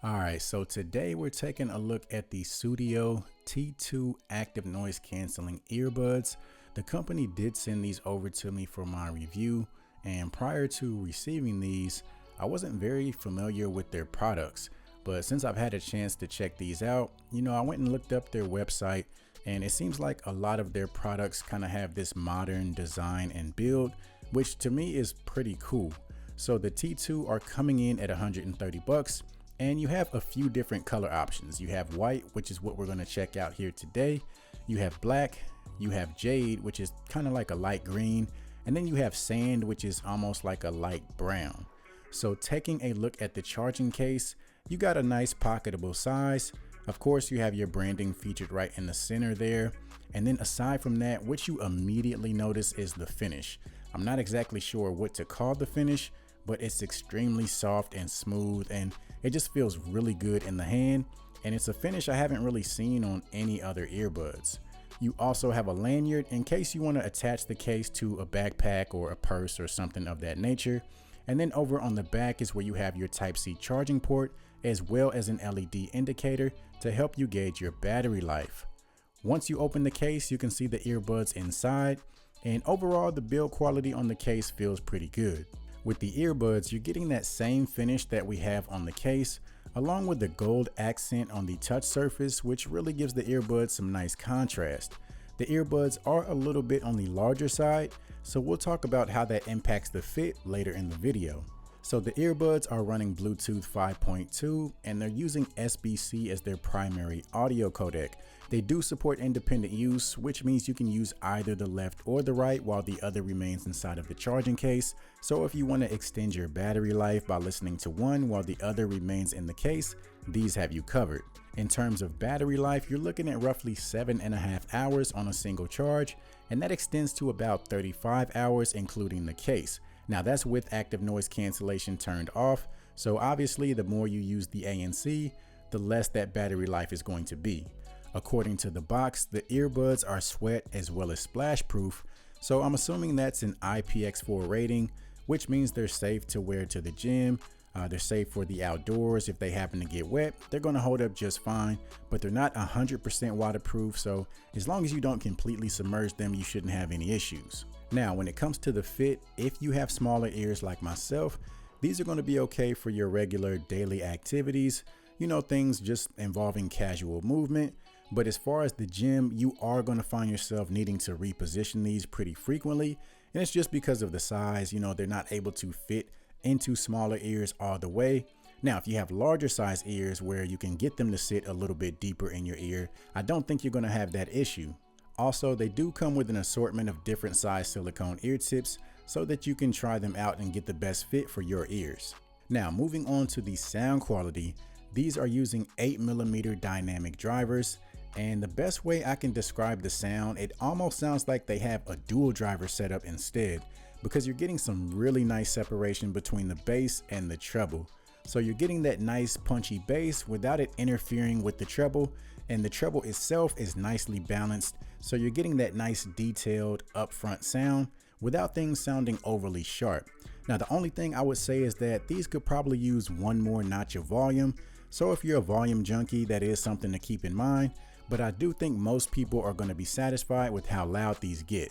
All right, so today we're taking a look at the Sudio T2 active noise canceling earbuds. The company did send these over to me for my review, and prior to receiving these, I wasn't very familiar with their products. But since I've had a chance to check these out, I went and looked up their website, and it seems like a lot of their products kind of have this modern design and build, which to me is pretty cool. So the T2 are coming in at 130 bucks. And you have a few different color options. You have white, which is what we're going to check out here today. You have black, you have jade, which is kind of like a light green. And then you have sand, which is almost like a light brown. So taking a look at the charging case, you got a nice pocketable size. Of course, you have your branding featured right in the center there. And then aside from that, what you immediately notice is the finish. I'm not exactly sure what to call the finish, but it's extremely soft and smooth, and it just feels really good in the hand, and it's a finish I haven't really seen on any other earbuds. You also have a lanyard in case you want to attach the case to a backpack or a purse or something of that nature. And then over on the back is where you have your Type-C charging port, as well as an LED indicator to help you gauge your battery life. Once you open the case, you can see the earbuds inside, and overall the build quality on the case feels pretty good. With the earbuds, you're getting that same finish that we have on the case, along with the gold accent on the touch surface, which really gives the earbuds some nice contrast. The earbuds are a little bit on the larger side, so we'll talk about how that impacts the fit later in the video. So the earbuds are running Bluetooth 5.2 and they're using SBC as their primary audio codec. They do support independent use, which means you can use either the left or the right while the other remains inside of the charging case. So if you want to extend your battery life by listening to one while the other remains in the case, these have you covered. In terms of battery life, you're looking at roughly 7.5 hours on a single charge, and that extends to about 35 hours including the case. Now that's with active noise cancellation turned off, so obviously the more you use the ANC, the less that battery life is going to be. According to the box, the earbuds are sweat as well as splash proof, so I'm assuming that's an IPX4 rating, which means they're safe to wear to the gym. They're safe for the outdoors. If they happen to get wet, they're going to hold up just fine, but they're not 100% waterproof, so as long as you don't completely submerge them, you shouldn't have any issues. Now, when it comes to the fit, if you have smaller ears like myself, these are going to be okay for your regular daily activities, things just involving casual movement. But as far as the gym, you are going to find yourself needing to reposition these pretty frequently, and it's just because of the size. They're not able to fit into smaller ears all the way. Now, if you have larger size ears where you can get them to sit a little bit deeper in your ear, I don't think you're going to have that issue. Also, they do come with an assortment of different size silicone ear tips so that you can try them out and get the best fit for your ears. Now, moving on to the sound quality, these are using 8mm dynamic drivers, and the best way I can describe the sound, it almost sounds like they have a dual driver setup instead, because you're getting some really nice separation between the bass and the treble. So you're getting that nice punchy bass without it interfering with the treble, and the treble itself is nicely balanced, so you're getting that nice detailed upfront sound without things sounding overly sharp. Now the only thing I would say is that these could probably use one more notch of volume, so if you're a volume junkie, that is something to keep in mind, but I do think most people are going to be satisfied with how loud these get.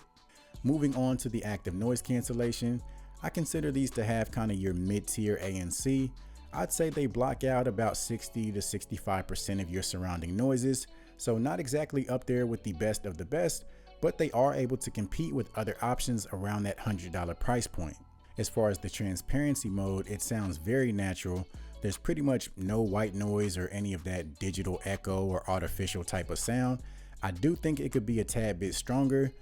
Moving on to the active noise cancellation, I consider these to have kind of your mid-tier ANC. I'd say they block out about 60 to 65% of your surrounding noises, so not exactly up there with the best of the best, but they are able to compete with other options around that $100 price point. As far as the transparency mode, it sounds very natural. There's pretty much no white noise or any of that digital echo or artificial type of sound. I do think it could be a tad bit stronger.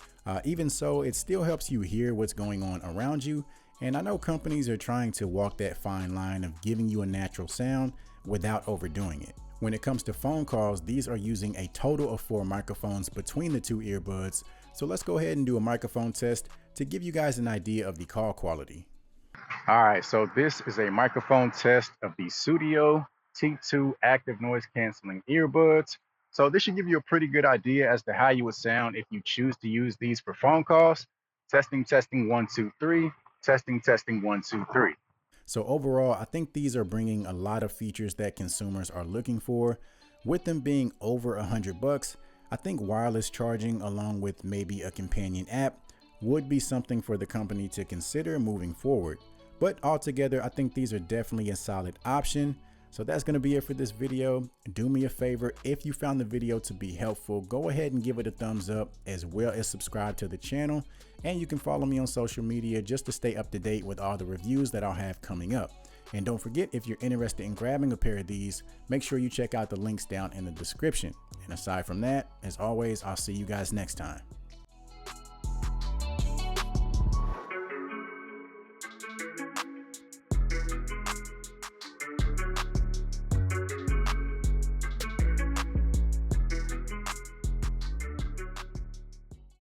Even so, it still helps you hear what's going on around you. And I know companies are trying to walk that fine line of giving you a natural sound without overdoing it. When it comes to phone calls, these are using a total of 4 microphones between the 2 earbuds. So let's go ahead and do a microphone test to give you guys an idea of the call quality. All right, so this is a microphone test of the Sudio T2 active noise canceling earbuds. So this should give you a pretty good idea as to how you would sound if you choose to use these for phone calls. Testing, testing, 1, 2, 3. Testing, testing, 1, 2, 3. So overall, I think these are bringing a lot of features that consumers are looking for. With them being over $100, I think wireless charging along with maybe a companion app would be something for the company to consider moving forward. But altogether, I think these are definitely a solid option. So that's going to be it for this video. Do me a favor, if you found the video to be helpful, go ahead and give it a thumbs up, as well as subscribe to the channel. And you can follow me on social media just to stay up to date with all the reviews that I'll have coming up. And don't forget, if you're interested in grabbing a pair of these, make sure you check out the links down in the description. And aside from that, as always, I'll see you guys next time.